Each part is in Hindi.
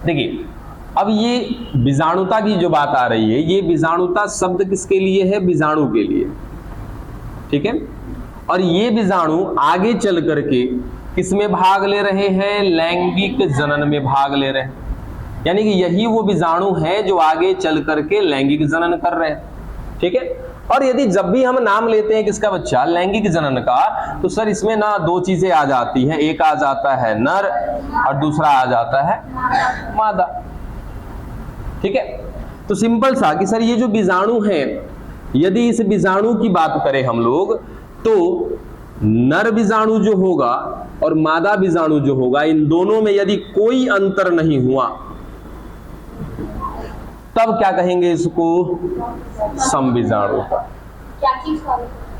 देखिए अब ये बीजाणुता की जो बात आ रही है, ये बीजाणुता शब्द किसके लिए है? बीजाणु के लिए, ठीक है। और ये बीजाणु आगे चल करके किसमें भाग ले रहे हैं? लैंगिक जनन में भाग ले रहे हैं। यानी कि यही वो बीजाणु हैं जो आगे चल करके लैंगिक जनन कर रहे हैं, ठीक है। और यदि जब भी हम नाम लेते हैं किसका बच्चा? लैंगिक जनन का, तो सर इसमें ना दो चीजें आ जाती हैं, एक आ जाता है नर और दूसरा आ जाता है मादा, ठीक है। तो सिंपल सा कि सर ये जो बीजाणु है, यदि इस बीजाणु की बात करें हम लोग, तो नर बीजाणु जो होगा और मादा बीजाणु जो होगा, इन दोनों में यदि कोई अंतर नहीं हुआ तब क्या कहेंगे इसको? समबीजाणु का।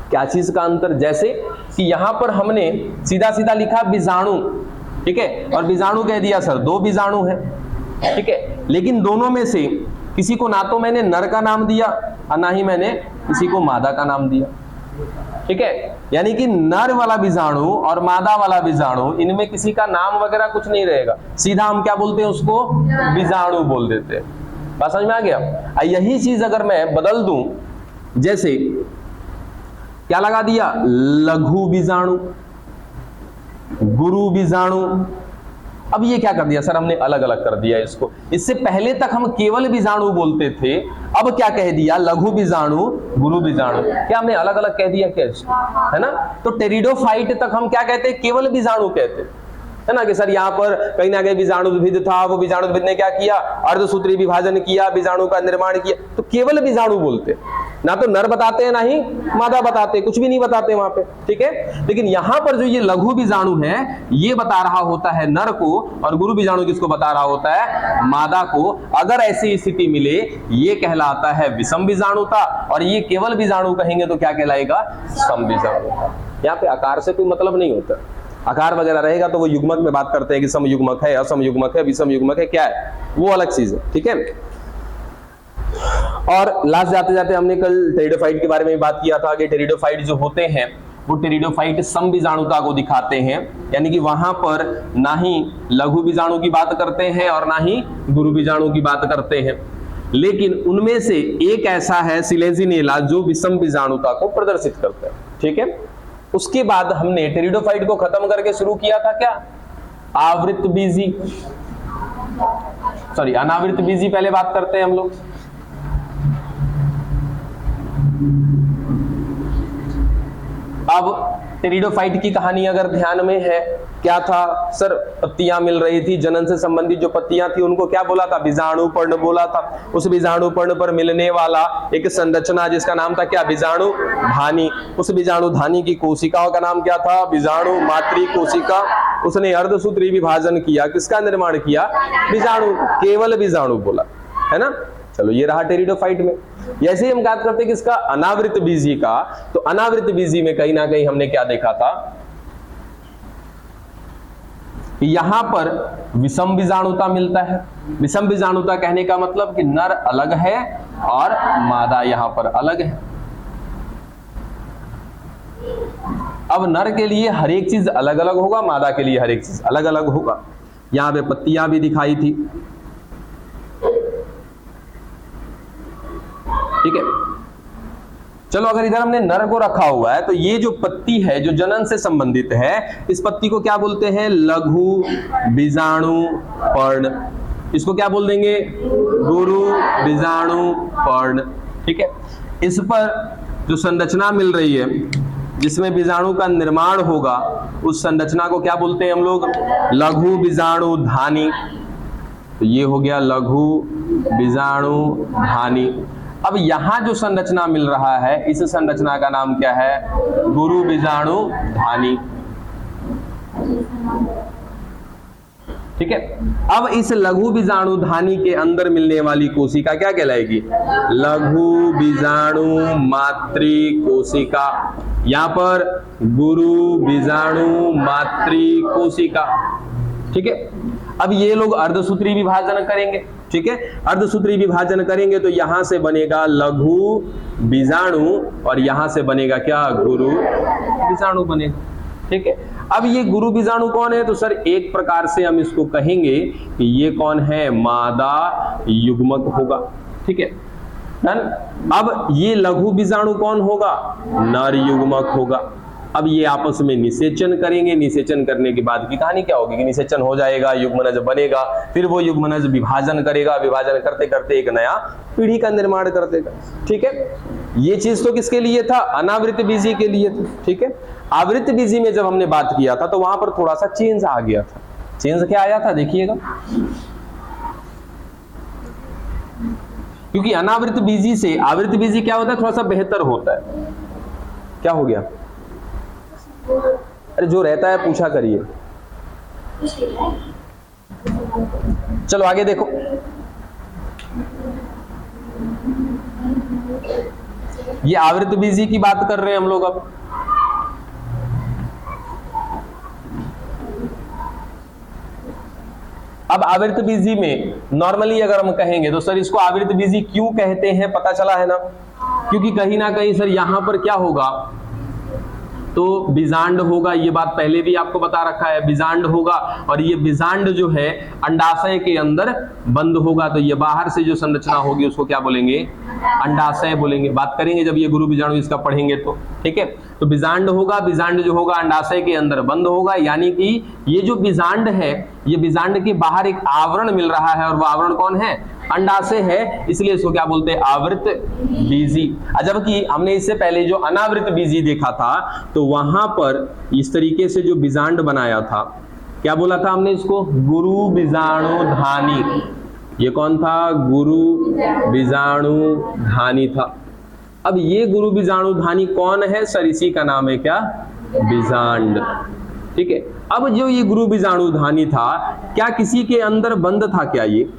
क्या चीज का अंतर? जैसे कि यहां पर हमने सीधा सीधा लिखा बीजाणु, ठीक है, और बीजाणु कह दिया सर दो बीजाणु है, ठीक है, लेकिन दोनों में से किसी को ना तो मैंने नर का नाम दिया और ना ही मैंने किसी को मादा का नाम दिया, ठीक है। यानी कि नर वाला बीजाणु और मादा वाला बीजाणु, इनमें किसी का नाम वगैरह कुछ नहीं रहेगा, सीधा हम क्या बोलते हैं? उसको बीजाणु बोल देते हैं। बात समझ में आ गया? यही चीज अगर मैं बदल दूं, जैसे क्या लगा दिया? लघु बीजाणु, गुरु बीजाणु। अब ये क्या कर दिया सर? हमने अलग अलग कर दिया इसको। इससे पहले तक हम केवल बीजाणु बोलते थे, अब क्या कह दिया? लघु बीजाणु, गुरु बीजाणु। क्या हमने अलग अलग कह दिया? क्या है ना? तो टेरिडोफाइट तक हम क्या कहते हैं? केवल बीजाणु कहते है ना, कि सर यहाँ पर कहीं ना कहीं बीजाणुविद था, वो बीजाणुविद ने क्या किया? अर्धसूत्री विभाजन किया, बीजाणु का निर्माण किया, तो केवल बीजाणु बोलते, ना तो नर बताते हैं ना ही मादा बताते, कुछ भी नहीं बताते वहां पे, ठीक है। लेकिन यहां पर जो ये लघु बीजाणु है, ये बता रहा होता है नर को, और गुरु बीजाणु किसको बता रहा होता है? मादा को। अगर ऐसी स्थिति मिले, ये कहलाता है विषम बीजाणुता, और ये केवल बीजाणु कहेंगे तो क्या कहलाएगा? सम बीजाणुता। यहाँ पे आकार से कोई मतलब नहीं होता, आकार वगैरह रहेगा तो वो युग्मक में बात करते हैं कि सम युग्मक है, असम युग्मक है, विषम युग्मक है, क्या है वो अलग चीज है, ठीक है। और लास्ट जाते जाते हमने कल टेरिडोफाइट के बारे में बात किया था कि टेरिडोफाइट जो होते हैं वो टेरिडोफाइट सम बीजाणुता को दिखाते हैं, यानी कि वहां पर ना ही लघु बीजाणु की बात करते हैं और ना ही गुरु बीजाणु की बात करते हैं, लेकिन उनमें से एक ऐसा है सिलेजिनेला जो विषम बीजाणुता को प्रदर्शित करता है, ठीक है। उसके बाद हमने टेरिडोफाइट को खत्म करके शुरू किया था क्या? आवृत बीजी, सॉरी अनावृत बीजी पहले बात करते हैं हम लोग। अब टेरिडोफाइट की कहानी अगर ध्यान में है, क्या था सर? पत्तियां मिल रही थी, जनन से संबंधित जो पत्तियां थी उनको क्या बोला था? बीजाणु पर्ण बोला था। उस बीजाणु पर्ण पर मिलने वाला एक संरचना जिसका नाम था क्या? बीजाणु धानी। उस बीजाणु धानी की कोशिकाओं का नाम क्या था? बीजाणु मातृ कोशिका। उसने अर्धसूत्री विभाजन किया, किसका निर्माण किया? बीजाणु, केवल बीजाणु बोला, है ना। चलो ये रहा टेरिडोफाइट में। जैसे ही हम बात करते हैं किसका? अनावृत बीजी का, तो अनावृत बीजी में कहीं ना कहीं हमने क्या देखा था? यहां पर विषम बीजाणुता मिलता है। विषम बीजाणुता कहने का मतलब कि नर अलग है और मादा यहां पर अलग है। अब नर के लिए हर एक चीज अलग अलग होगा, मादा के लिए हर एक चीज अलग अलग होगा। यहां पे पत्तियां भी दिखाई थी, ठीक है। चलो अगर इधर हमने नर को रखा हुआ है, तो ये जो पत्ती है जो जनन से संबंधित है, इस पत्ती को क्या बोलते हैं? लघु बीजाणु पर्ण। इसको क्या बोल देंगे? गुरु बीजाणु पर्ण, ठीक है। इस पर जो संरचना मिल रही है जिसमें बीजाणु का निर्माण होगा, उस संरचना को क्या बोलते हैं हम लोग? लघु बीजाणु धानी। तो ये हो गया लघु बीजाणु धानी। अब यहां जो संरचना मिल रहा है, इस संरचना का नाम क्या है? गुरु बीजाणु धानी, ठीक है। अब इस लघु बीजाणु धानी के अंदर मिलने वाली कोशिका क्या कहलाएगी? लघु बीजाणु मातृ कोशिका। यहां पर गुरु बीजाणु मातृ कोशिका, ठीक है। अब ये लोग अर्धसूत्री विभाजन करेंगे, ठीक है। अर्धसूत्री विभाजन करेंगे तो यहां से बनेगा लघु बीजाणु और यहां से बनेगा क्या? गुरु बीजाणु बनेगा, ठीक है। अब ये गुरु बीजाणु कौन है? तो सर एक प्रकार से हम इसको कहेंगे कि ये कौन है? मादा युग्मक होगा। ठीक है डन। अब ये लघु बीजाणु कौन होगा? नर युग्मक होगा। अब ये आपस में निषेचन करेंगे। निषेचन करने के बाद की कहानी क्या होगी कि निषेचन हो जाएगा, युग्मनज बनेगा, फिर वो युग्मनज विभाजन करेगा, विभाजन करते करते एक नया पीढ़ी का निर्माण कर देगा। ठीक है, ये चीज तो किसके लिए था? अनावृत बीजी के लिए था। ठीक है, आवृत बीजी में जब हमने बात किया था तो वहां पर थोड़ा सा चेंज आ गया था। चेंज क्या आया था देखिएगा, क्योंकि अनावृत बीजी से आवृत बीजी क्या होता है? थोड़ा सा बेहतर होता है। क्या हो गया? अरे जो रहता है पूछा करिए। चलो आगे देखो, ये आवृत बीजी की बात कर रहे हैं हम लोग। अब आवृत बीजी में नॉर्मली अगर हम कहेंगे तो सर इसको आवृत बीजी क्यों कहते हैं? पता चला है ना, क्योंकि कहीं ना कहीं सर यहां पर क्या होगा? तो बीजांड होगा। ये बात पहले भी आपको बता रखा है, बीजांड होगा। और ये बीजांड जो है अंडाशय के अंदर बंद होगा। तो ये बाहर से जो संरचना होगी उसको क्या बोलेंगे? अंडाशय बोलेंगे। बात करेंगे जब ये गुरु बीजाणु इसका पढ़ेंगे तो। ठीक है, तो बीजांड होगा। बीजांड जो होगा अंडाशय के अंदर बंद होगा, यानी कि ये जो बीजांड है, ये बीजांड के बाहर एक आवरण मिल रहा है, और वो आवरण कौन है? अंडाशय है। इसलिए इसको क्या बोलते हैं? आवृत बीजी। जबकि हमने इससे पहले जो अनावृत बीजी देखा था तो वहां पर इस तरीके से जो बीजांड बनाया था, क्या बोला था हमने इसको? गुरु बीजाणु धानी। ये कौन था? गुरु बीजाणु धानी था। अब ये गुरु बीजाणु धानी कौन है? सर इसी का नाम है क्या? बीजांड। ठीक है, अब जो ये गुरु बीजाणु धानी था, क्या किसी के अंदर बंद था क्या? ये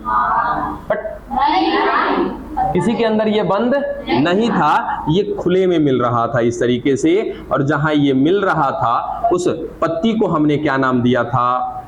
किसी के अंदर ये बंद नहीं था, ये खुले में मिल रहा था इस तरीके से। और जहां ये मिल रहा था उस पत्ती को हमने क्या नाम दिया था?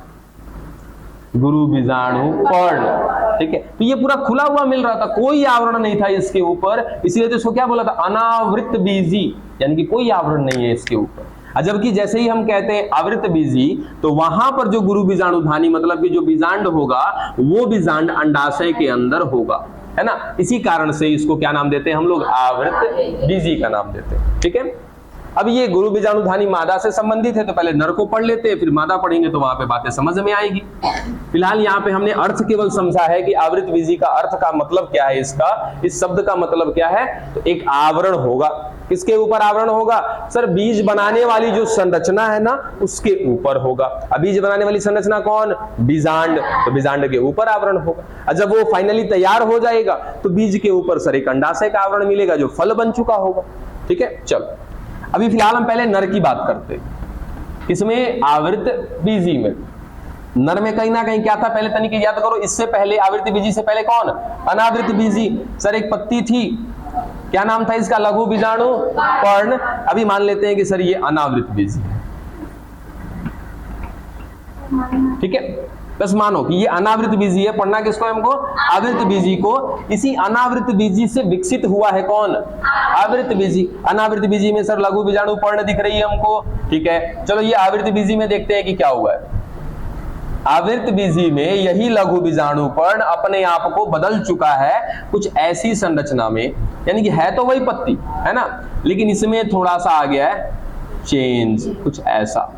गुरु बीजाणु पर्ण। ठीक है, तो ये पूरा खुला हुआ मिल रहा था, कोई आवरण नहीं था इसके ऊपर, इसलिए तो इसको क्या बोला था? अनावृत बीजी, यानी कि कोई आवरण नहीं है इसके ऊपर। जबकि जैसे ही हम कहते हैं आवृत बीजी, तो वहां पर जो गुरु बीजाणु धानी मतलब कि जो बीजांड होगा वो बीजांड अंडाशय के अंदर होगा, है ना। इसी कारण से इसको क्या नाम देते हैं हम लोग? आवृत बीजी का नाम देते हैं। ठीक है, अब ये गुरु बीजाणु धानी मादा से संबंधित है, तो पहले नर को पढ़ लेते हैं, फिर मादा पढ़ेंगे तो वहां पे बातें समझ में आएगी। फिलहाल यहाँ पे हमने अर्थ केवल समझा है कि आवृत बीजी का अर्थ का मतलब क्या है, इस शब्द का मतलब क्या है? तो एक आवरण होगा। किसके ऊपर आवरण होगा? सर बीज बनाने वाली जो संरचना है ना उसके ऊपर होगा। अब बीज बनाने वाली संरचना कौन? बीजांड। तो बीजांड के ऊपर आवरण होगा। और जब वो फाइनली तैयार हो जाएगा तो बीज के ऊपर सर एक अंडाशय का आवरण मिलेगा जो फल बन चुका होगा। ठीक है, चलो अभी फिलहाल हम पहले नर की बात करते हैं। किसमें? आवृत बीजी में। नर में कहीं ना कहीं क्या था? पहले तनिक याद करो, इससे पहले आवृत बीजी से पहले कौन? अनावृत बीजी। सर एक पत्ती थी, क्या नाम था इसका? लघु बीजाणु पर्ण। अभी मान लेते हैं कि सर ये अनावृत बीजी है। ठीक है, बस मानो कि ये अनावृत बीजी है। पढ़ना किसको है हमको? आवृत बीजी को। इसी अनावृत बीजी से विकसित हुआ है कौन? आवृत बीजी। अनावृत बीजी में सर लघु बीजाणु पर्ण दिख रही है हमको। ठीक है, चलो ये आवृत बीजी में देखते हैं कि क्या हुआ है। आवृत बीजी में यही लघु बीजाणु पर्ण अपने आप को बदल चुका है कुछ ऐसी संरचना में, यानी कि है तो वही पत्ती, है ना, लेकिन इसमें थोड़ा सा आ गया है चेंज, कुछ ऐसा।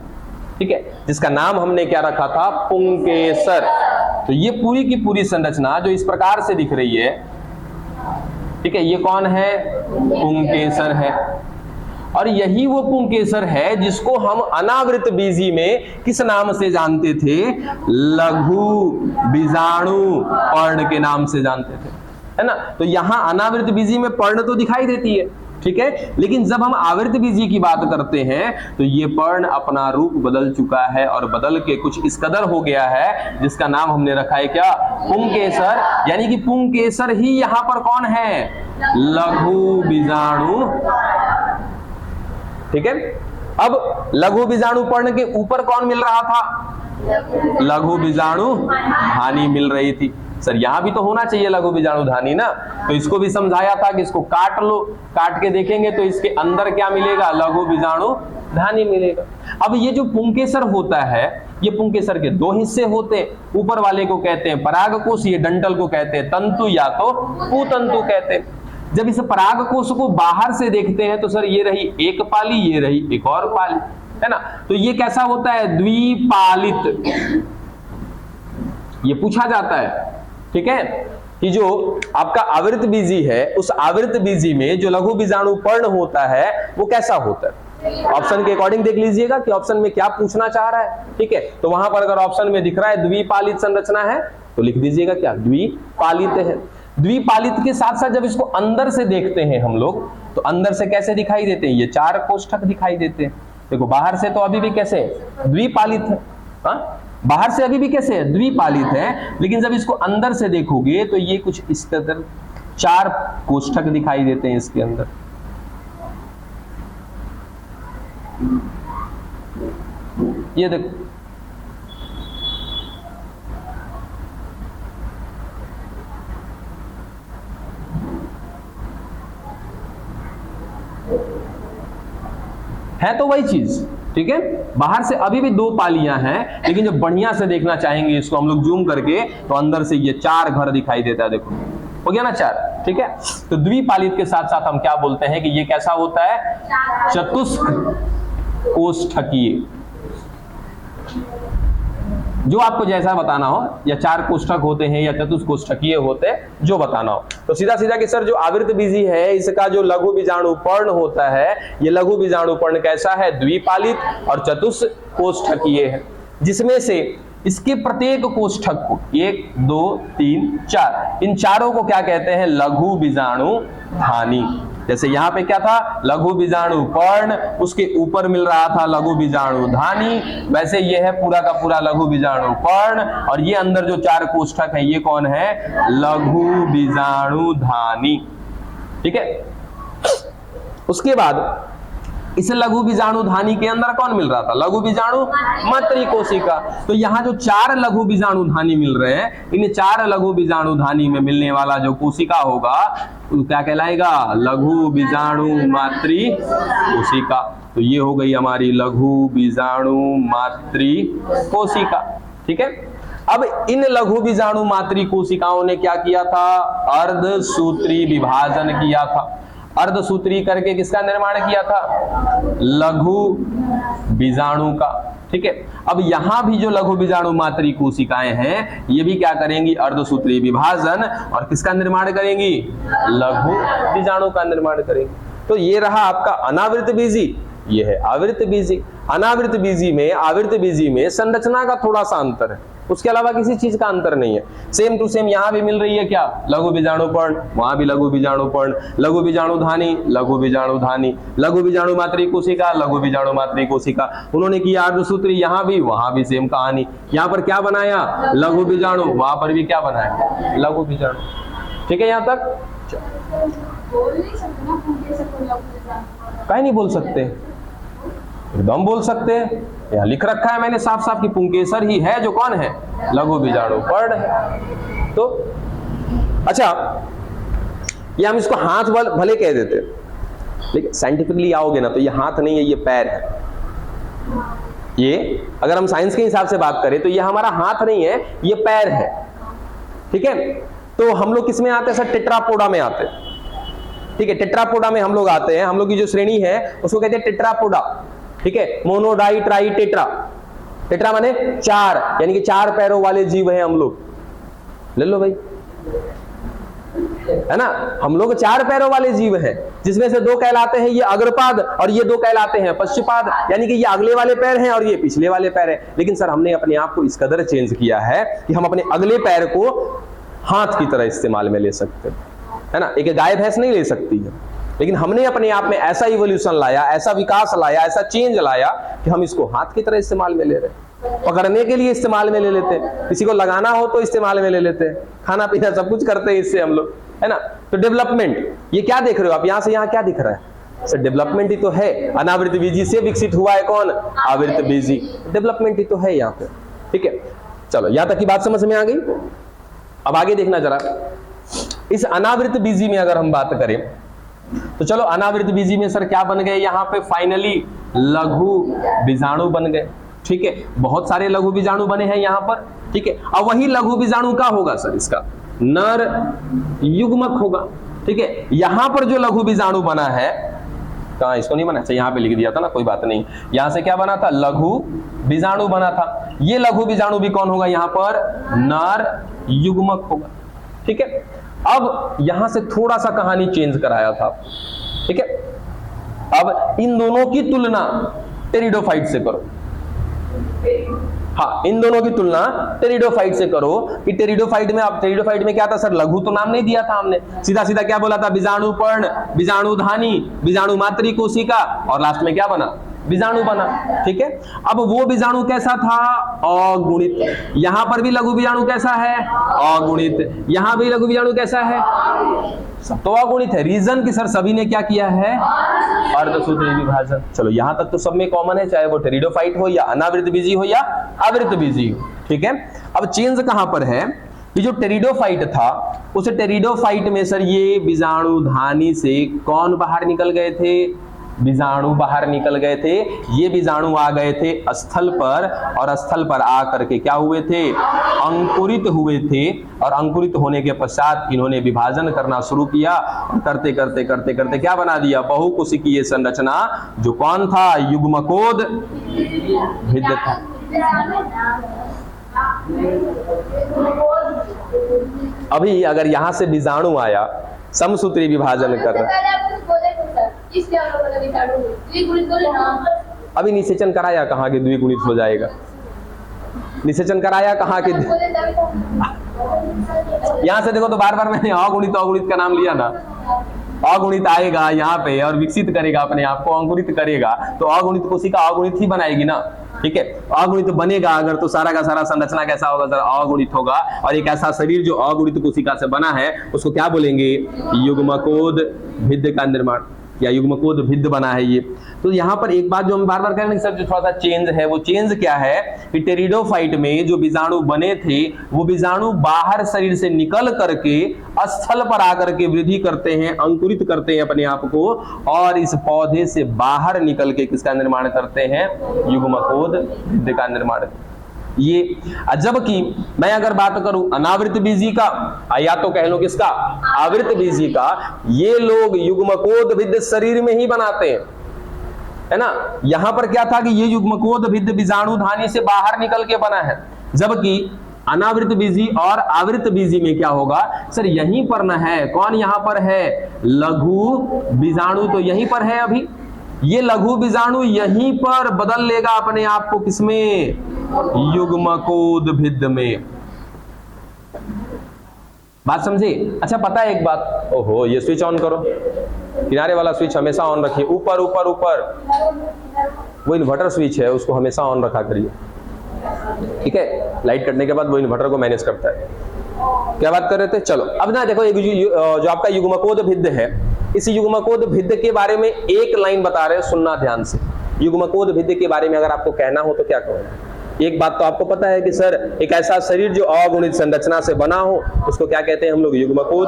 ठीक है, जिसका नाम हमने क्या रखा था? पुंकेसर। तो ये पूरी की पूरी संरचना जो इस प्रकार से दिख रही है, ठीक है, ये कौन है? पुंकेसर है। और यही वो पुंकेसर है जिसको हम अनावृत बीजी में किस नाम से जानते थे? लघु बीजाणु पर्ण के नाम से जानते थे, है ना। तो यहां अनावृत बीजी में पर्ण तो दिखाई देती है, ठीक है, लेकिन जब हम आवृत बीजी की बात करते हैं तो ये पर्ण अपना रूप बदल चुका है और बदल के कुछ इस कदर हो गया है जिसका नाम हमने रखा है क्या? पुंकेसर। यानी कि पुंकेसर ही यहां पर कौन है? लघु बीजाणु। ठीक है, अब लघु बीजाणु पर्ण के ऊपर कौन मिल रहा था? लघु बीजाणु धानी मिल रही थी। सर यहां भी तो होना चाहिए लघु बीजाणु धानी ना, तो इसको भी समझाया था कि इसको काट लो, काट के देखेंगे तो इसके अंदर क्या मिलेगा? लघु बीजाणु धानी मिलेगा। अब ये जो पुंकेसर होता है, ये पुंकेसर के दो हिस्से होते हैं, ऊपर वाले को कहते हैं परागकोश, ये डंठल को कहते हैं तंतु या तो पुतंतु कहते हैं। जब इस परागकोश को बाहर से देखते हैं तो सर ये रही एक पाली, ये रही एक और पाली, है ना। तो ये कैसा होता है, द्विपालित, ये पूछा जाता है, ठीक है, कि जो आपका आवृत बीजी है, उस आवृत बीजी में जो लघु बीजाणु पर्ण होता है वो कैसा होता है। ऑप्शन के अकॉर्डिंग देख लीजिएगा कि ऑप्शन में क्या पूछना चाह रहा है, ठीक है। तो वहां पर अगर ऑप्शन में दिख रहा है द्विपालित संरचना है तो लिख दीजिएगा क्या, द्विपालित है। द्विपालित के साथ साथ जब इसको अंदर से देखते हैं हम लोग, तो अंदर से कैसे दिखाई देते हैं, ये 4 कोष्ठक दिखाई देते हैं। देखो बाहर से तो अभी भी कैसे द्विपालित है, हाँ? बाहर से अभी भी कैसे है, द्विपालित है, लेकिन जब इसको अंदर से देखोगे तो ये कुछ इस तरह 4 कोष्ठक दिखाई देते हैं इसके अंदर। ये देखो, है तो वही चीज, ठीक है। बाहर से अभी भी 2 पालियां हैं, लेकिन जब बढ़िया से देखना चाहेंगे इसको हम लोग जूम करके, तो अंदर से ये 4 घर दिखाई देता है। देखो हो गया ना 4, ठीक है। तो द्विपालित के साथ साथ हम क्या बोलते हैं कि ये कैसा होता है, चतुष्क कोष्ठकीय। जो आपको जैसा बताना हो, या 4 कोष्ठक होते हैं या चतुष्कोष्ठकीय होते हैं, जो बताना हो। तो सीधा सीधा कि सर जो आवृत बीजी है इसका जो लघु बीजाणु पर्ण होता है, ये लघु बीजाणु पर्ण कैसा है, द्विपालित और चतुष्कोष्ठकीय है, जिसमें से इसके प्रत्येक कोष्ठक को 1 2 3 4, इन चारों को क्या कहते हैं, लघु बीजाणु धानी। जैसे यहाँ पे क्या था, लघु बीजाणु पर्ण, उसके ऊपर मिल रहा था लघु बीजाणु धानी, वैसे ये है पूरा का पूरा लघु बीजाणु पर्ण, और ये अंदर जो 4 कोष्ठक है ये कौन है, लघु बीजाणु धानी, ठीक है। उसके बाद इस लघु बीजाणु धानी के अंदर कौन मिल रहा था, लघु बीजाणु मातृ कोशिका। तो यहाँ जो 4 लघु बीजाणु धानी मिल रहे हैं, इन 4 लघु बीजाणु धानी में मिलने वाला जो कोशिका होगा वो क्या कहलाएगा, लघु बीजाणु मातृ कोशिका। तो ये हो गई हमारी लघु बीजाणु मातृ कोशिका, ठीक है। अब इन लघु बीजाणु मातृ कोशिकाओं ने क्या किया था, अर्धसूत्री विभाजन किया था। अर्धसूत्री करके किसका निर्माण किया था, लघु बीजाणु का, ठीक है। अब यहां भी जो लघु बीजाणु मातृ कोशिकाएं हैं, ये भी क्या करेंगी, अर्धसूत्री विभाजन, और किसका निर्माण करेंगी, लघु बीजाणु का निर्माण करेंगी। तो ये रहा आपका अनावृत बीजी, ये है आवृत बीजी। अनावृत बीजी में, आवृत बीजी में संरचना का थोड़ा सा अंतर है, उसके अलावा किसी चीज का अंतर नहीं है। सेम टू सेम यहां भी मिल रही है क्या, लघु बीजाणु पर्ण, वहां भी लघु बीजाणु पर्ण, लघु बीजाणु धानी, लघु बीजाणु धानी, लघु बीजाणु मातृ कोशिका, लघु बीजाणु मातृ कोशिका। उन्होंने किया अर्धसूत्री, यहां भी सेम कहानी। यहां पर क्या बनाया, लघु बीजाणु, वहां पर भी क्या बनाया, लघु बीजाणु, ठीक है। यहां तक कहीं नहीं बोल सकते, एकदम बोल सकते हैं। यहाँ लिख रखा है मैंने साफ साफ कि पुंकेसर ही है जो कौन है, लघु बीजाणु पर्ण है। तो अच्छा, ये हम इसको हाथ भले कह देते, लेकिन साइंटिफिकली आओगे ना तो ये हाथ नहीं है, ये पैर है। ये अगर हम साइंस के हिसाब से बात करें तो ये हमारा हाथ नहीं है, ये पैर है, ठीक है। तो हम लोग किस में आते हैं सर, टेट्रापोडा में आते हैं, ठीक है। टेट्रापोडा में हम लोग आते हैं, हम लोग की जो श्रेणी है उसको कहते हैं टेट्रापोडा, ठीक है। Mono di tri tetra, tetra माने 4, यानी कि 4 पैरों वाले जीव हैं हम लोग, ले लो भाई, है ना। हम लोग 4 पैरों वाले जीव हैं, जिसमें से 2 कहलाते हैं ये अग्रपाद और ये 2 कहलाते हैं पश्चपाद, यानी कि ये अगले वाले पैर हैं और ये पिछले वाले पैर हैं। लेकिन सर हमने अपने आप को इस कदर चेंज किया है कि हम अपने अगले पैर को हाथ की तरह इस्तेमाल में ले सकते हैं, है ना। एक गाय भैंस नहीं ले सकती है, लेकिन हमने अपने आप में ऐसा इवोल्यूशन लाया, ऐसा विकास लाया, ऐसा चेंज लाया कि हम इसको हाथ की तरह इस्तेमाल में ले रहे हैं। पकड़ने के लिए इस्तेमाल में ले लेते हैं, किसी को लगाना हो तो इस्तेमाल में ले लेते हैं, खाना पीना सब कुछ करते हैं इससे हम लोग, है ना। तो डेवलपमेंट, ये क्या देख रहे हो आप, यहां से यहां क्या दिख रहा है सर, डेवलपमेंट ही तो है। अनावृत बीजी से विकसित हुआ है कौन, आवृत बीजी, डेवलपमेंट ही तो है यहाँ पे, ठीक है। चलो यहां तक की बात समझ में आ गई। अब आगे देखना जरा, इस अनावृत बीजी में अगर हम बात करें तो चलो अनावृत बीजी में सर क्या बन गए, यहाँ पे फाइनली लघु बीजाणु बन गए। ठीक है, बहुत सारे लघु बीजाणु बने हैं यहाँ पर। ठीक है, अब वही लघु बीजाणु का होगा सर, इसका नर युग्मक होगा। ठीक है, यहां पर जो लघु बीजाणु बना है, कहां इसको नहीं बना, अच्छा यहाँ पे लिख दिया था ना, कोई बात नहीं। यहां से क्या बना था, लघु बीजाणु बना था। ये लघु बीजाणु भी कौन होगा यहाँ पर, नर युग्मक होगा। ठीक है, अब यहां से थोड़ा सा कहानी चेंज कराया था। ठीक है, अब इन दोनों की तुलना टेरिडोफाइट से करो। हाँ, इन दोनों की तुलना टेरिडोफाइट से करो कि टेरिडोफाइट में, अब टेरिडोफाइट में क्या था सर, लघु तो नाम नहीं दिया था हमने, सीधा सीधा क्या बोला था, बीजाणु पर्ण, बीजाणु धानी, बीजाणु मातृ कोशिका, और लास्ट में क्या बना, बीजाणु बना। ठीक है, अब वो बीजाणु कैसा था, अगुणित। यहां पर भी लघु बीजाणु कैसा है, अगुणित। यहां भी लघु बीजाणु कैसा है, सब तो अगुणित है। रीजन कि सर सभी ने क्या किया है, अर्धसूत्री विभाजन। चलो यहां तक तो सब में कॉमन है, चाहे वो टेरिडोफाइट हो या अनावृत बीजी हो या आवृत बीजी हो। ठीक है, अब चेंज कहां पर है कि जो टेरिडोफाइट था, उस टेरिडोफाइट में सर ये बीजाणु धानी से कौन बाहर निकल गए थे, बीजाणु बाहर निकल गए थे। ये बीजाणु आ गए थे स्थल पर, और स्थल पर आकर के क्या हुए थे, अंकुरित हुए थे। और अंकुरित होने के पश्चात इन्होंने विभाजन करना शुरू किया, और करते करते करते करते क्या बना दिया, बहुकोशिकीय संरचना, जो कौन था, युग्मकोद भिद्ध था। अभी अगर यहां से बीजाणु आया, समसूत्री विभाजन कर रहा, अभी निषेचन कराया कहाँ के द्विगुणित हो जाएगा, निषेचन कराया कहाँ के, यहां से देखो तो बार बार मैंने अगुणित अगुणित का नाम लिया ना, अगुणित आएगा यहाँ पे और विकसित करेगा अपने आप को, अंकुरित करेगा, तो अगुणित कोशिका अगुणित ही बनाएगी ना। ठीक है, अगुणित बनेगा अगर तो सारा का सारा संरचना कैसा होगा सर, अगुणित होगा। और एक ऐसा शरीर जो अगुणित कोशिका से बना है, उसको क्या बोलेंगे, युग्मकोद भिद्ध का निर्माण, या युग्मकोद भिद्ध बना है ये। तो यहाँ पर एक बात जो हम बार बार कह रहे हैं सर, जो थोड़ा सा चेंज है, वो चेंज क्या है कि टेरिडोफाइट में जो बीजाणु बने थे, वो बीजाणु बाहर शरीर से निकल करके स्थल पर आकर के वृद्धि करते हैं, अंकुरित करते हैं अपने आप को, और इस पौधे से बाहर निकल के किसका निर्माण करते हैं, युग्मकोद भिद्ध का निर्माण। ये जबकि मैं अगर बात करूं अनावृत बीजी का, या तो कह लो किसका, आवृत बीजी का, ये लोग युग्मकोद भिद्ध शरीर में ही बनाते हैं, है ना। यहां पर क्या था कि ये युग्मकोद भिद्ध बीजाणु धानी से बाहर निकल के बना है, जबकि अनावृत बीजी और आवृत बीजी में क्या होगा सर, यहीं पर न है, कौन यहां पर है, लघु बीजाणु, तो यहीं पर है। अभी ये लघु बीजाणु यहीं पर बदल लेगा अपने आप को, किसमें, युग्मकोद भिद्ध में। बात समझे। अच्छा पता है एक बात, ओहो ये स्विच ऑन करो, किनारे वाला स्विच हमेशा ऑन रखिए, ऊपर ऊपर ऊपर, वो इन्वर्टर स्विच है, उसको हमेशा ऑन रखा करिए। ठीक है, लाइट कटने के बाद वो इन्वर्टर को मैनेज करता है। क्या बात कर रहे थे, चलो अब ना देखो, जो आपका युग्मकोद भिद्ध है, इस युग्मकोद भिद्ध के बारे में एक लाइन बता रहे हैं, सुनना ध्यान से। युग्मकोद भिद्ध के बारे में अगर आपको कहना हो तो क्या कहोगे। एक बात तो आपको पता है कि सर एक ऐसा शरीर जो अगुणित संरचना से बना हो, उसको क्या कहते हैं हम लोग, युग्मकोद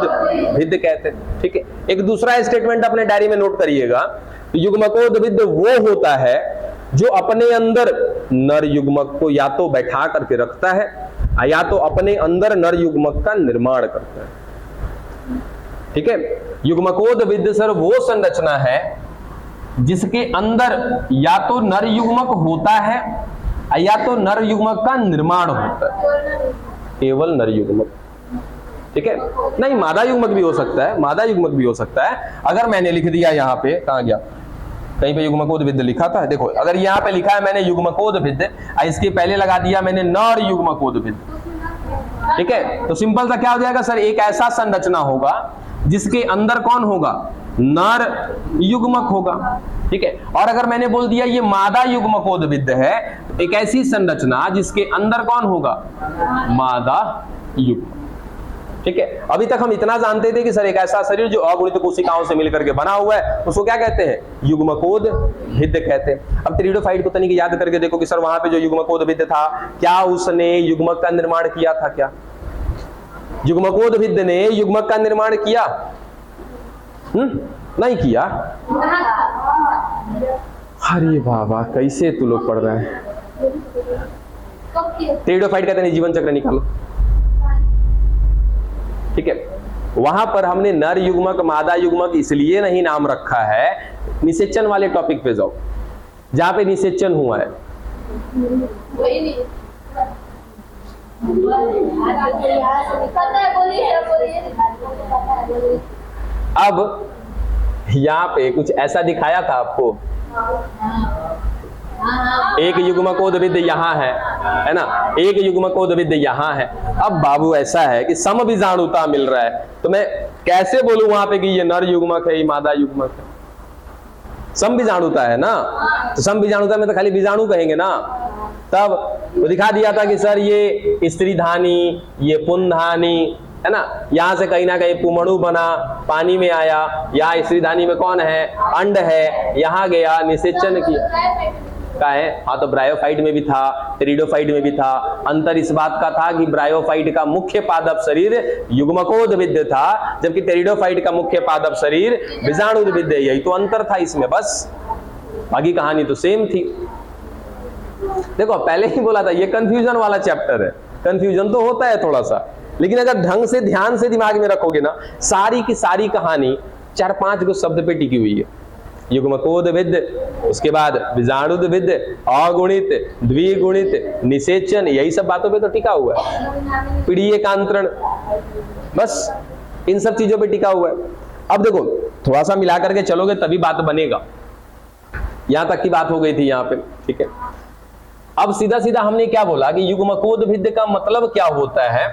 भिद्ध कहते हैं। ठीक है, एक दूसरा स्टेटमेंट अपने डायरी में नोट करिएगा, युग्मकोद भिद्ध वो होता है जो अपने अंदर नर युग्मक को या तो बैठा करके रखता है, या तो अपने अंदर नर युग्मक का निर्माण करता है। ठीक है, युग्मकोद भिद्ध सर वो संरचना है जिसके अंदर या तो नर युग्मक होता है, या तो नर युग्मक का निर्माण होता है, केवल नर युग्मक। ठीक है, नहीं मादा युग्मक भी हो सकता है, मादा युग्मक भी हो सकता है। अगर मैंने लिख दिया यहाँ पे, कहाँ गया, कहीं पे युग्मकोद भिद्ध लिखा था, देखो अगर यहाँ पे लिखा है मैंने युग्मकोद भिद्ध, इसके पहले लगा दिया मैंने नर युग्मकोद भिद्ध। ठीक है, तो सिंपल सा क्या हो जाएगा सर, एक ऐसा संरचना होगा जिसके अंदर कौन होगा, नर युग्मक होगा। ठीक है, और अगर मैंने बोल दिया ये मादा युग्मकोद भिद्ध है, तो एक ऐसी संरचना जिसके अंदर कौन होगा, मादा युग्मक। ठीक है, अभी तक हम इतना जानते थे कि सर एक ऐसा शरीर जो अगुणित कोशिकाओं से मिलकर के बना हुआ है, उसको क्या कहते हैं, युग्मकोद भिद्ध कहते हैं। अब टेरिडोफाइट को तनिक याद करके देखो कि सर वहां पे जो युग्मकोद भिद्ध था, क्या उसने युग्मक का निर्माण किया था, क्या युग्मकोद भिद्ध ने युग्मक का निर्माण किया, नहीं किया। अरे बाबा कैसे तू लोग पढ़ रहे हैं। टेरिडोफाइट कहते हैं जीवन चक्र निकालो, ठीक है। वहां पर हमने नर युग्मक मादा युग्मक इसलिए नहीं नाम रखा है। निषेचन वाले टॉपिक पे जाओ जहां पे निषेचन हुआ है। अब यहाँ पे कुछ ऐसा दिखाया था आपको, एक युग्मकोद्भिद यहाँ है ना, एक युग्मकोद्भिद यहाँ है। अब बाबू ऐसा है कि सम बीजाणुता मिल रहा है, तो मैं कैसे बोलूं वहां पे कि ये नर युग्मक है, ये मादा युग्मक है। सम बीजाणुता है ना, तो सम बीजाणुता में तो खाली बीजाणु कहेंगे ना। तब वो दिखा दिया था कि सर ये स्त्रीधानी, ये पुंधानी है ना, यहां से कहीं ना कहीं पुमणु बना, पानी में आया, यहाँ स्त्रीधानी में कौन है, अंड है, यहाँ गया निषेचन किया का है। हाँ, तो ब्रायोफाइट में भी था, टेरिडोफाइट में भी था। अंतर इस बात का था कि ब्रायोफाइट का मुख्य पादप शरीर युग्मकोद्भिद था, जबकि टेरिडोफाइट का मुख्य पादप शरीर बीजाणुद्भिद है। यही तो अंतर था इसमें, बस बाकी कहानी तो सेम थी। देखो पहले ही बोला था ये कंफ्यूजन वाला चैप्टर है, कंफ्यूजन तो होता है थोड़ा सा, लेकिन अगर ढंग से ध्यान से दिमाग में रखोगे ना, सारी की सारी कहानी 4-5 गो शब्द पे टिकी हुई है। युग्मकोद्भिद, उसके बाद बीजाणुद्भिद, अगुणित, द्विगुणित, निषेचन, यही सब बातों पे तो टिका हुआ है। पीढ़ीयकांतरण, बस इन सब चीजों पे टिका हुआ है। अब देखो थोड़ा सा मिला करके चलोगे तभी बात बनेगा। यहां तक की बात हो गई थी यहाँ पे, ठीक है। अब सीधा सीधा हमने क्या बोला कि युग्मकोद्भिद का मतलब क्या होता है,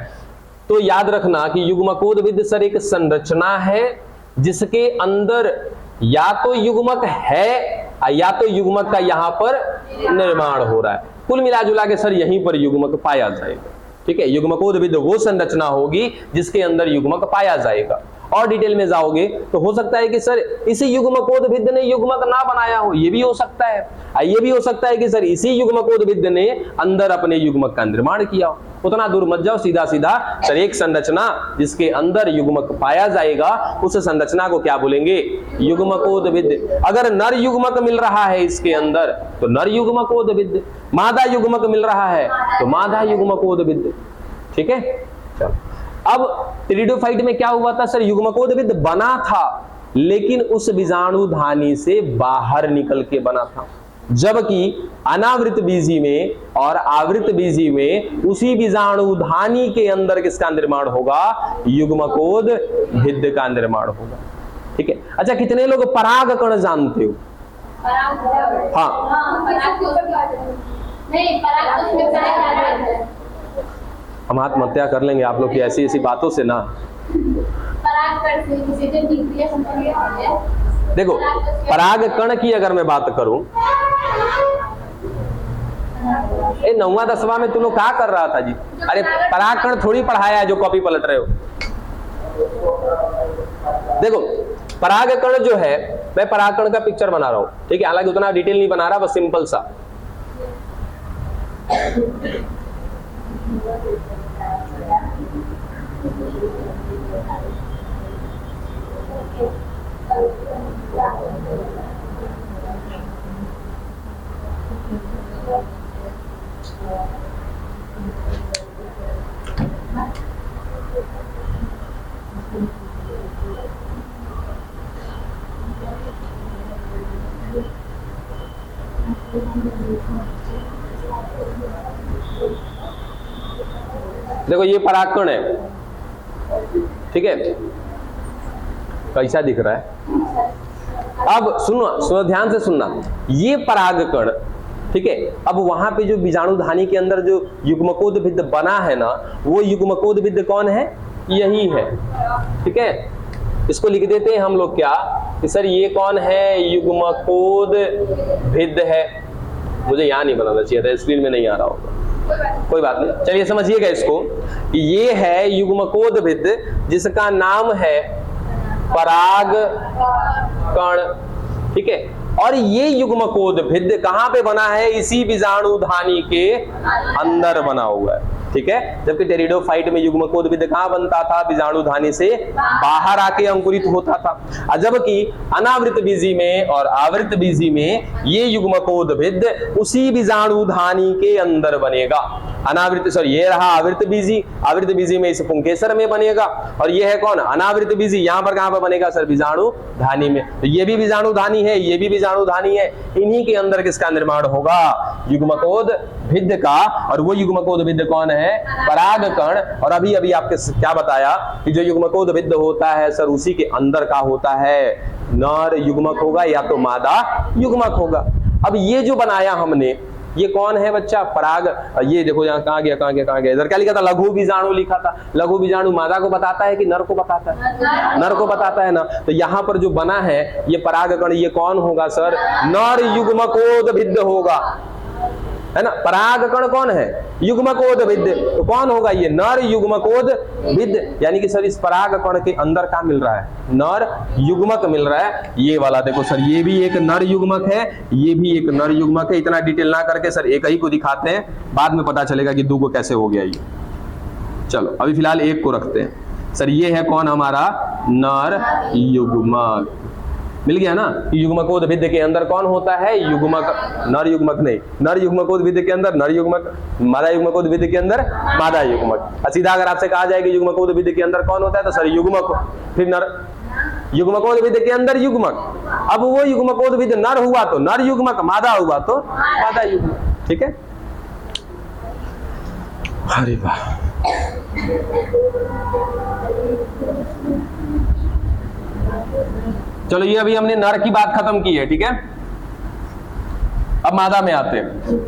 तो याद रखना कि युग्मकोद्भिद सर एक संरचना है जिसके अंदर या तो युग्मक है या तो युग्मक का यहां पर निर्माण हो रहा है। कुल मिलाजुला के सर यहीं पर युग्मक पाया जाएगा, ठीक है। युग्मकोद्भिद वो संरचना होगी जिसके अंदर युग्मक पाया जाएगा। और डिटेल में जाओगे तो हो सकता है कि सर इसी युग्मकोद्भिद ने युग्मक ना बनाया हो, ये भी हो सकता है। ये भी हो सकता है कि सर इसी युग्मकोद्भिद ने अंदर अपने युग्मक का निर्माण किया हो। उतना दूर मत जाओ, सीधा सीधा सर एक संरचना जिसके अंदर युग्मक पाया जाएगा उस संरचना को क्या बोलेंगे, युग्मकोद्भिद। अगर नर युग्मक मिल रहा है इसके अंदर तो नर युग्मकोद्भिद, मादा युग्मक मिल रहा है तो मादा युग्मकोद्भिद, ठीक है। चलो अब टेरिडोफाइट में क्या हुआ था सर, युग्मकोद्भिद बना था लेकिन उस बीजाणुधानी से बाहर निकल के बना था, जबकि अनावृत बीजी में और आवृत बीजी में उसी बीजाणुधानी के अंदर किसका निर्माण होगा, युग्मकोद्भिद का निर्माण होगा, ठीक है। अच्छा कितने लोग पराग कण जानते हो? हाँ हम आत्महत्या कर लेंगे आप लोग की ऐसी ऐसी बातों से ना। देखो पराग कण की अगर मैं बात करूं, 9वां 10वां में तुम लोग क्या कर रहा था जी? अरे पराग कण थोड़ी पढ़ाया है जो कॉपी पलट रहे हो। देखो पराग कण जो है, मैं पराग कण का पिक्चर बना रहा हूं, ठीक है। हालांकि उतना डिटेल नहीं बना रहा, बस सिंपल सा। देखो ये परागकण है, ठीक है। कैसा दिख रहा है? अब सुनो ध्यान से सुनना, ये परागकण, ठीक है। अब वहां पे जो बीजाणुधानी के अंदर जो युग्मकोद्भिद बना है ना, वो युग्मकोद्भिद कौन है? यही है, ठीक है। इसको लिख देते हैं हम लोग क्या कि सर ये कौन है, युग्मकोद्भिद है। मुझे यहाँ नहीं बनाना चाहिए था, स्क्रीन में नहीं आ रहा होगा, कोई बात नहीं। चलिए समझिएगा इसको, ये है युग्मकोद्भिद जिसका नाम है परागकण, ठीक है। और ये युग्मकोद्भिद कहां पे बना है? इसी बीजाणुधानी के अंदर बना हुआ है। ठीक है। जबकि टेरिडोफाइट में युग्मकोद भिद कहाँ बनता था, बीजाणु धानी से बाहर आके अंकुरित होता था। जबकि अनावृत बीजी में और आवृत बीजी में ये युग्मकोद भिद उसी बीजाणु धानी के अंदर बनेगा। अनावृत ये रहा आवृत बीजी, आवृत बीजी में इस पुंकेसर में बनेगा, और ये है कौन, अनावृत बीजी। यहाँ पर कहाँ पर बनेगा सर, बीजाणु धानी में। तो ये भी बीजाणु धानी है, ये भी बीजाणु धानी है। इन्हीं के अंदर किसका निर्माण होगा, युग्मकोद भिद का। और वो युग्मकोद भिद कौन है, परागकण। और अभी अभी आपके क्या बताया कि जो युग्मकोद भिद होता है सर, उसी के अंदर का होता है नर युग्मक होगा या तो मादा युग्मक होगा। अब ये जो बनाया हमने, ये कौन है बच्चा, पराग। ये देखो यहाँ कहाँ गया, कहाँ गया, कहाँ गया, इधर क्या लिखा था, लघु बीजाणु लिखा था। लघु बीजाणु मादा को बताता है कि नर को बताता है, नर को बताता है ना। तो यहाँ पर जो बना है ये परागकण, ये कौन होगा सर, नर युग्मकोद भिद होगा, है ना। परागकण कौन है, युग्मकोद भिद। तो कौन होगा, ये नर युग्मकोद भिद। यानी कि सर इस परागकण के अंदर क्या मिल रहा है, नर युग्मक मिल रहा है। ये वाला देखो सर, ये भी एक नर युग्मक है, ये भी एक नर युग्मक है। इतना डिटेल ना करके सर एक ही को दिखाते हैं, बाद में पता चलेगा कि दो को कैसे हो गया ये। चलो अभी फिलहाल एक को रखते हैं सर। ये है कौन, हमारा नर युग्मक। मिल गया ना। युग्मकोद भिद के अंदर कौन होता है, युग्मक, नर युग्मक नहीं, नर युग्मकोद भिद के अंदर नर युग्मक, मादा युग्मकोद भिद के अंदर मादा युग्मक। सीधा अगर आपसे कहा जाए कि युग्मकोद भिद के अंदर कौन होता है, तो सर युग्मक, फिर नर। युग्मकोद भिद के अंदर युग्मक। अब वो युग्मकोद भिद नर हुआ तो नर युग्मक, मादा हुआ तो मादा युग्मक। ठीक है। अरे वाह, चलो ये अभी हमने नर की बात खत्म की है, ठीक है। अब मादा में आते हैं,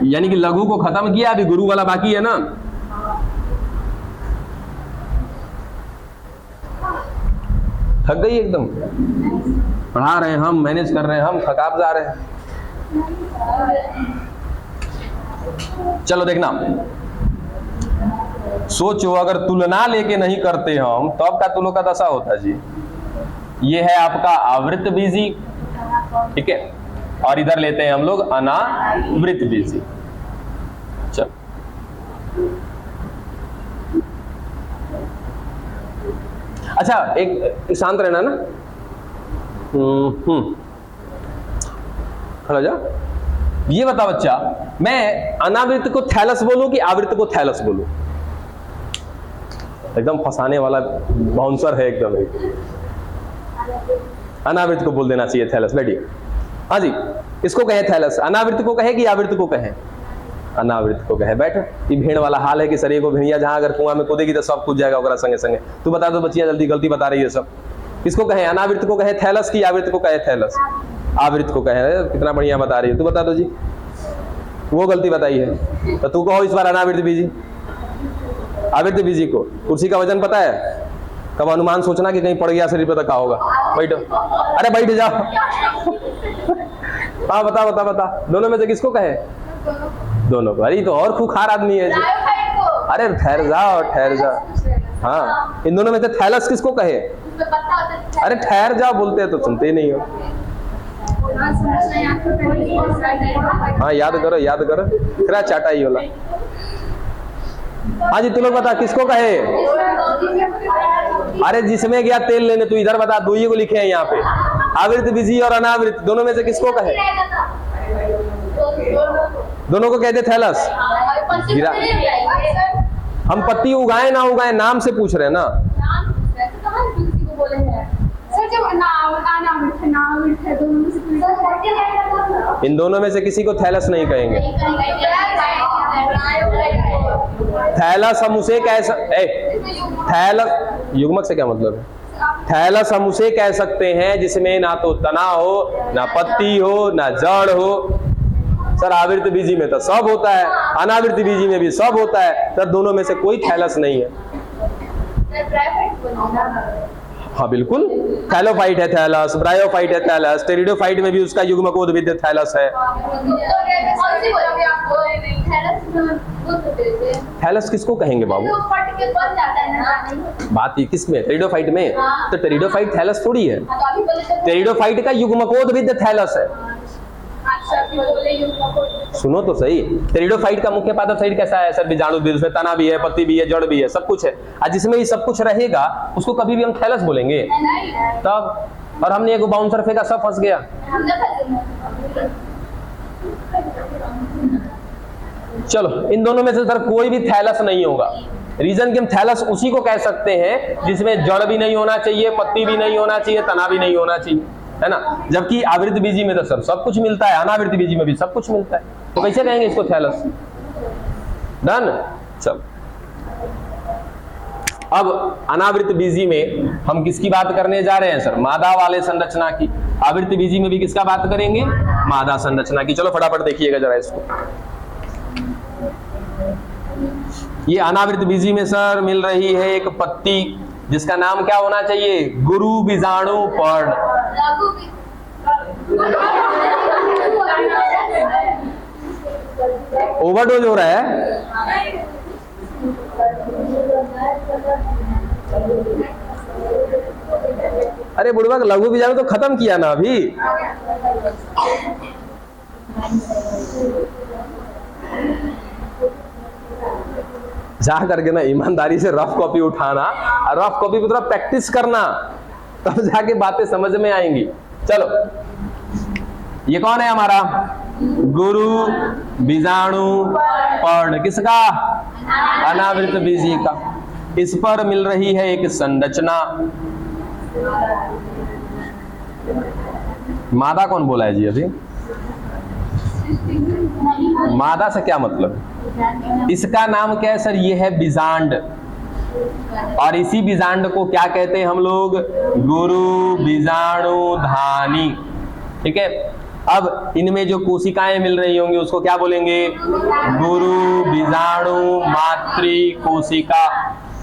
यानी कि लघु को खत्म किया, अभी गुरु वाला बाकी है ना। थक गई एकदम, पढ़ा रहे हैं हम, मैनेज कर रहे हैं हम, थकाप जा रहे हैं। चलो देखना, सोचो अगर तुलना लेके नहीं करते हम तो अब का तुलों का दशा होता जी। ये है आपका आवृत बीजी, ठीक है, और इधर लेते हैं हम लोग अनावृत बीजी। चलो अच्छा, एक शांत रहना ना। खड़ा जा। ये बता बच्चा, मैं अनावृत को थैलस बोलूं कि आवृत को थैलस बोलूं? एकदम फंसाने वाला बाउंसर है एकदम। अनावृत को बोल देना चाहिए थैलस। बैठिए। हाँ जी, इसको कहे थैलस। अनावृत को कहे कि आवृत को कहे? अनावृत को कहे। बैठ। ये भेड़ वाला हाल है कि सर को भेड़िया जहां अगर कुआं में कूदेगी तो सब कूद जाएगा ओकरा संगे संगे। तू बता दो बच्चिया जल्दी, गलती बता रही है सब। किसको कहे, अनावृत को कहे थैलस की आवृत को कहे थैलस? आवृत को कहे। कितना बढ़िया बता रही है। तू बता दो जी, वो गलती बताई है तो तू कहो इस बार अनावृत बीजी। आवृत बीजी को कुर्सी का वजन पता है? कब अनुमान सोचना कि कहीं पड़ गया शरीर पे तो क्या होगा। बैठो। अरे बैठ जाओ। हाँ बता बता बता, दोनों में से किसको कहे? दोनों को। अरे तो और खूंखार आदमी है जी। अरे ठहर जाओ, ठहर जाओ। हाँ, इन दोनों में से थैलस किसको कहे? अरे ठहर जाओ, बोलते हैं तो सुनते ही नहीं हो। हाँ याद करो, याद करो। फिर चाटा ही वाला। हाँ जी, तू लोग बता किसको कहे? अरे जिसमें गया तेल लेने, तू इधर बता। दो ही को लिखे हैं यहाँ पे, आवृत बीजी और अनावृत। दोनों में से किसको कहे? दोनों को कहते थैलस। हम पत्ती उगाए ना उगाए, नाम से पूछ रहे हैं ना। इन दोनों में से किसी को थैलस नहीं कहेंगे। थैलस हम उसे कह सकते, थैलस युग्मक से क्या मतलब है? थैलस हम उसे कह सकते हैं जिसमें ना तो तना हो, ना पत्ती हो, ना जड़ हो। सर आवृत बीजी में तो सब होता है, अनावृत बीजी में भी सब होता है। सर दोनों में से कोई थैलस नहीं है। हाँ बिल्कुल, थैलोफाइट है थैलस, ब्रायोफाइट है थैलस, टेरिडोफाइट में भी उसका युग्मकोद विद थैलस है। थैलस किसको कहेंगे बाबू? बात ही किसमें? टेरिडोफाइट में। तो टेरिडोफाइट थैलस थोड़ी है। टेरिडोफाइट का युग्मकोद विद थैलस है। सुनो तो सही, टेरिडोफाइट का मुख्य पादप शरीर कैसा है सर? बीजाणु भी, उसमें तना भी है, पत्ती भी है, जड़ भी है, सब कुछ है। आज जिसमें ये सब कुछ रहेगा उसको कभी भी हम थैलस बोलेंगे तब। और हमने एक बाउंसर फेंका, सब फंस गया। चलो, इन दोनों में से सर कोई भी थैलस नहीं होगा। रीजन कि हम थैलस उसी को कह सकते हैं जिसमें जड़ भी नहीं होना चाहिए, पत्ती भी नहीं होना चाहिए, तना भी नहीं होना चाहिए, है ना। जबकि आवृत बीजी में तो सर सब कुछ मिलता है, अनावृत बीजी में भी सब कुछ मिलता है, तो कैसे कहेंगे इसको थैलस? डन। चल, अब अनावृत बीजी में हम किसकी बात करने जा रहे हैं सर? मादा वाले संरचना की। आवृत बीजी में भी किसका बात करेंगे? मादा संरचना की। चलो फटाफट देखिएगा जरा इसको। ये अनावृत बीजी में सर मिल रही है एक पत्ती जिसका नाम क्या होना चाहिए? गुरु बीजाणु पर्ण। ओवरडोज हो रहा है। अरे बुढ़वा, लघु बीजाणु तो खत्म किया ना अभी। जा करके ना ईमानदारी से रफ कॉपी उठाना और रफ कॉपी पे थोड़ा प्रैक्टिस करना, तब जाके बातें समझ में आएंगी। चलो, ये कौन है हमारा? गुरु बीजाणु पर्ण। किसका? अनावृत बीजी का। इस पर मिल रही है एक संरचना। मादा कौन बोला है जी अभी? मादा से क्या मतलब? इसका नाम क्या है सर? ये है बीजांड। और इसी बीजांड को क्या कहते हैं हम लोग? गुरु बीजाणु धानी। ठीक है। अब इनमें जो कोशिकाएं मिल रही होंगी उसको क्या बोलेंगे? गुरु बीजाणु मातृ कोशिका।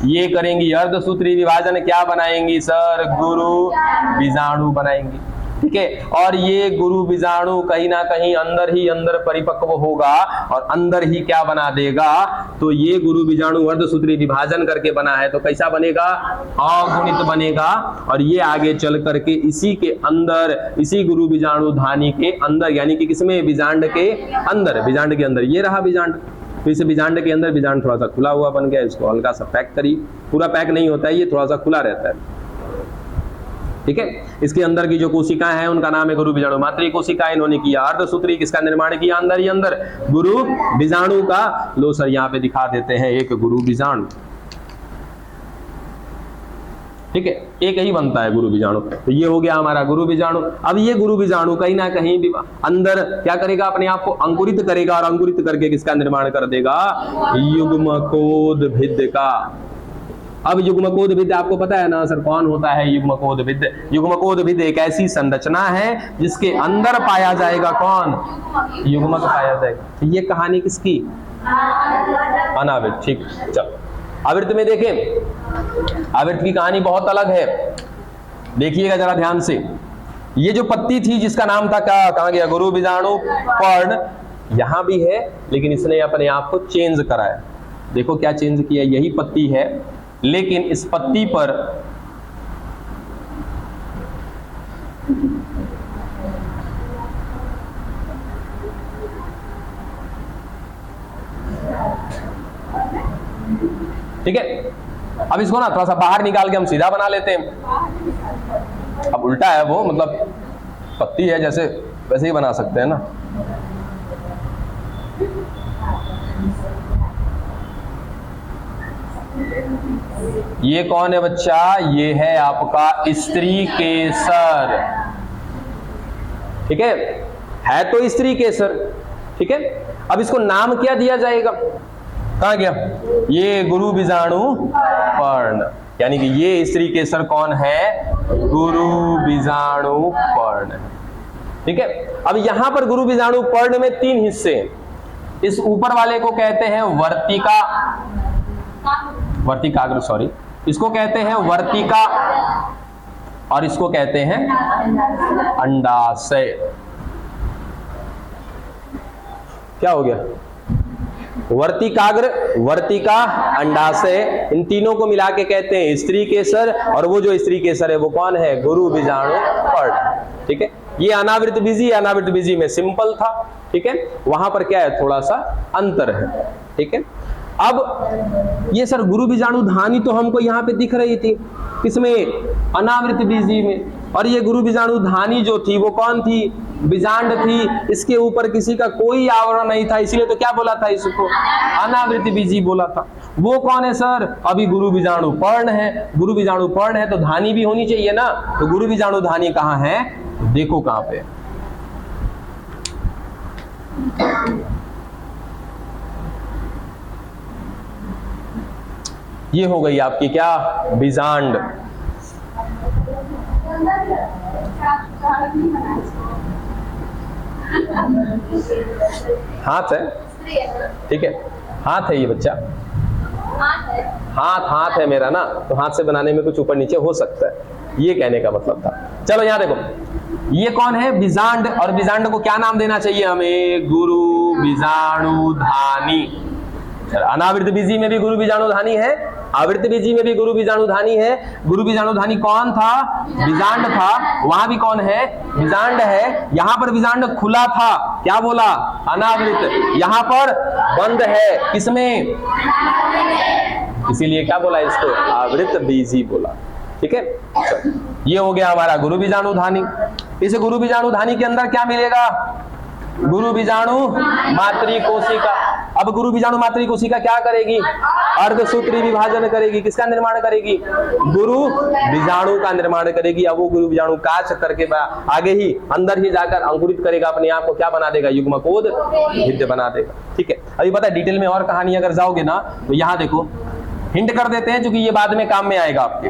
ये करेंगी अर्धसूत्री विभाजन, क्या बनाएंगी सर? गुरु बीजाणु बनाएंगी। ठीक है। और ये गुरु बीजाणु कहीं ना कहीं अंदर ही अंदर परिपक्व होगा और अंदर ही क्या बना देगा? तो ये गुरु बीजाणु अर्धसूत्री विभाजन करके बना है, तो कैसा बनेगा? अगुणित बनेगा। और ये आगे चल करके इसी के अंदर, इसी गुरु बीजाणु धानी के अंदर, यानी कि किसमें? बीजांड के अंदर। बीजांड के अंदर ये रहा बीजांड। तो इस बीजांड के अंदर बीजांड थोड़ा सा खुला हुआ बन गया, इसको हल्का सा पैक करिए। पूरा पैक नहीं होता है, ये थोड़ा सा खुला रहता है। ठीक है। इसके अंदर की जो कोशिकाएं हैं उनका नाम है गुरु बीजाणु मातृ कोशिका। इन्होंने किया अर्धसूत्री, किसका निर्माण किया? अंदर ही अंदर गुरु बीजाणु का। लो सर यहाँ पे दिखा देते हैं एक गुरु बीजाणु। ठीक है, एक ही बनता है गुरु बीजाणु। तो ये हो गया हमारा गुरु बीजाणु। अब ये गुरु बीजाणु कहीं ना कहीं अंदर क्या करेगा? अपने आप को अंकुरित करेगा और अंकुरित करके किसका निर्माण कर देगा? युग्मकोद्भिद का। अब युग्मकोद्भिद आपको पता है ना सर कौन होता है युग्मकोद्भिद? युग्मकोद्भिद एक ऐसी संरचना है जिसके अंदर पाया जाएगा कौन? युग्मक पाया जाएगा। ये कहानी किसकी? अनावृत। ठीक, चलो आवृत में देखें। आवृत की कहानी बहुत अलग है, देखिएगा जरा ध्यान से। ये जो पत्ती थी जिसका नाम था क्या? कहां गया? गुरु बीजाणु पर्ण। यहां भी है लेकिन इसने अपने आप को चेंज कराया। देखो क्या चेंज किया। यही पत्ती है लेकिन इस पत्ती पर ठीक है। अब इसको ना थोड़ा सा बाहर निकाल के हम सीधा बना लेते हैं। अब उल्टा है वो, मतलब पत्ती है जैसे वैसे ही बना सकते हैं ना। ये कौन है बच्चा? ये है आपका स्त्री केसर। ठीक है तो स्त्री केसर। ठीक है। अब इसको नाम क्या दिया जाएगा? कहां गया? ये गुरु बीजाणु पर्ण, यानी कि ये स्त्री केसर कौन है? गुरु बीजाणु पर्ण। ठीक है। अब यहां पर गुरु बीजाणु पर्ण में 3 हिस्से हैं। इस ऊपर वाले को कहते हैं वर्तिका, वर्तिकाग्र, सॉरी, इसको कहते हैं वर्तिका और इसको कहते हैं अंडाशय। क्या हो गया? वर्तिकाग्र, वर्तिका, अंडाशय, इन तीनों को मिला के कहते हैं स्त्री केसर। और वो जो स्त्री केसर है वो कौन है? गुरु बीजाणु पर्ण। ठीक है। ये अनावृत बीजी, अनावृत बीजी में सिंपल था। ठीक है, वहां पर क्या है, थोड़ा सा अंतर है। ठीक है, अब ये सर गुरु बीजाणु धानी तो हमको यहाँ पे दिख रही थी, किसमें, अनावृत बीजी में, और ये गुरु बीजाणु धानी जो थी वो कौन थी, बीजांड थी, इसके ऊपर किसी का कोई आवरण नहीं था, इसीलिए तो क्या बोला था इसको, अनावृत बीजी बोला था। वो कौन है सर, अभी गुरु बीजाणु पर्ण है, गुरु बीजाणु पर्ण है तो धानी भी होनी चाहिए ना, तो गुरु बीजाणु धानी कहाँ है, देखो कहाँ पे, ये हो गई आपकी क्या, बीजांड। हाथ है, ठीक है, हाथ है ये बच्चा, हाथ है मेरा ना, तो हाथ से बनाने में कुछ ऊपर नीचे हो सकता है, ये कहने का मतलब था। चलो यहां देखो, ये कौन है, बीजांड, और बीजांड को क्या नाम देना चाहिए हमें, गुरु बीजाणु धानी। अनावृत बीजी में भी गुरु बीजाणु धानी है, आवृत बीजी में भी गुरु बीजाणु धानी है। गुरु बीजाणु धानी कौन था, बीजांड था, वहां भी कौन है, बीजांड है। यहां पर बीजांड खुला था, क्या बोला, अनावृत, यहां पर बंद है, किसमें, इसीलिए क्या बोला इसको, आवृत बीजी बोला। ठीक है, ये हो गया हमारा गुरु बीजाणु धानी। इस गुरु बीजाणु धानी के अंदर क्या मिलेगा, गुरु बीजाणु मातृ कोशिका। अब गुरु बीजाणु मातृ कोशिका क्या करेगी, अर्धसूत्री विभाजन करेगी, किसका निर्माण करेगी, गुरु बीजाणु का निर्माण करेगी। अब वो गुरु बीजाणु काच करके आगे ही अंदर ही जाकर अंकुरित करेगा, अपने आप को क्या बना देगा, युग्मकोद भिद्ध बना देगा। ठीक है, अभी पता है डिटेल में और कहानी अगर जाओगे ना तो यहाँ देखो हिंट कर देते हैं, क्योंकि ये बाद में काम में आएगा आपके।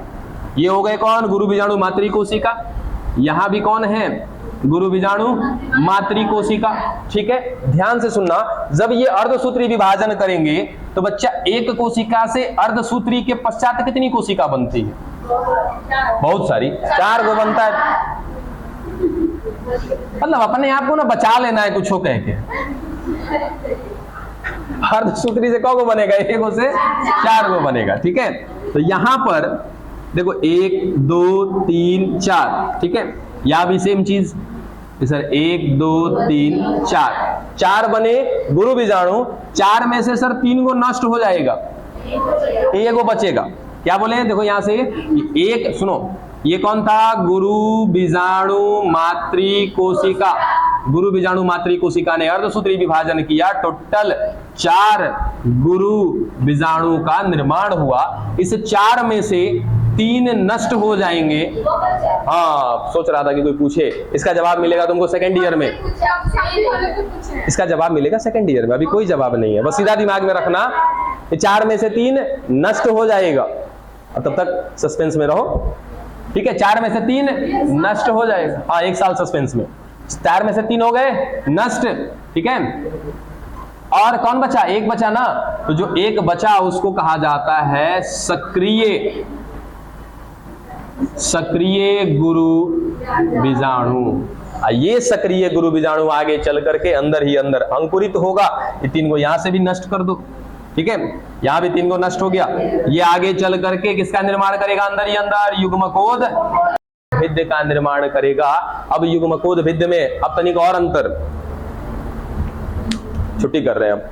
ये हो गए कौन, गुरु बीजाणु मातृ कोशिका, यहाँ भी कौन है, गुरु बीजाणु मातृ कोशिका। ठीक है, ध्यान से सुनना, जब ये अर्धसूत्री विभाजन करेंगे तो बच्चा एक कोशिका से अर्धसूत्री के पश्चात कितनी कोशिका बनती है, बहुत सारी, 4 गो बनता है। मतलब अपने आप को ना बचा लेना है कुछ हो कह के, अर्धसूत्री से कौ बनेगा, 1 से 4 गो बनेगा। ठीक है, तो यहां पर देखो 1 2 3 4, ठीक है, या भी सेम चीज सर, 1 2 3 4 बने गुरु बीजाणु, 4 में से सर 3 गो नष्ट हो जाएगा, 1 गो बचेगा। क्या बोले, देखो यहां से एक सुनो, ये कौन था, गुरु बीजाणु मातृ कोशिका। गुरु बीजाणु मातृ कोशिका ने अर्धसूत्री विभाजन किया, टोटल 4 गुरु बीजाणु का निर्माण हुआ। इस 4 में से 3 नष्ट हो जाएंगे। हाँ, सोच रहा था कि कोई पूछे, इसका जवाब मिलेगा तुमको सेकेंड ईयर में, इसका जवाब मिलेगा सेकेंड ईयर में, अभी कोई जवाब नहीं है, बस सीधा दिमाग में रखना, 4 में से 3 नष्ट हो जाएगा। अब तब तक सस्पेंस में रहो, ठीक है, 4 में से 3 नष्ट हो जाएगा। हाँ, 1 साल सस्पेंस में, 4 में से 3 हो गए नष्ट। ठीक है, और कौन बचा, 1 बचा ना, तो जो 1 बचा उसको कहा जाता है सक्रिय गुरु बीजाणु। ये सक्रिय गुरु बीजाणु आगे चल करके अंदर ही अंदर अंकुरित होगा। ये 3 को यहां से भी नष्ट कर दो, ठीक है, यहां भी 3 को नष्ट हो गया। ये आगे चल करके किसका निर्माण करेगा, अंदर ही अंदर युग्मकोद भिद्ध का निर्माण करेगा। अब युग्मकोद भिद्ध में अब तनिक और अंतर, छुट्टी कर रहे हैं अब।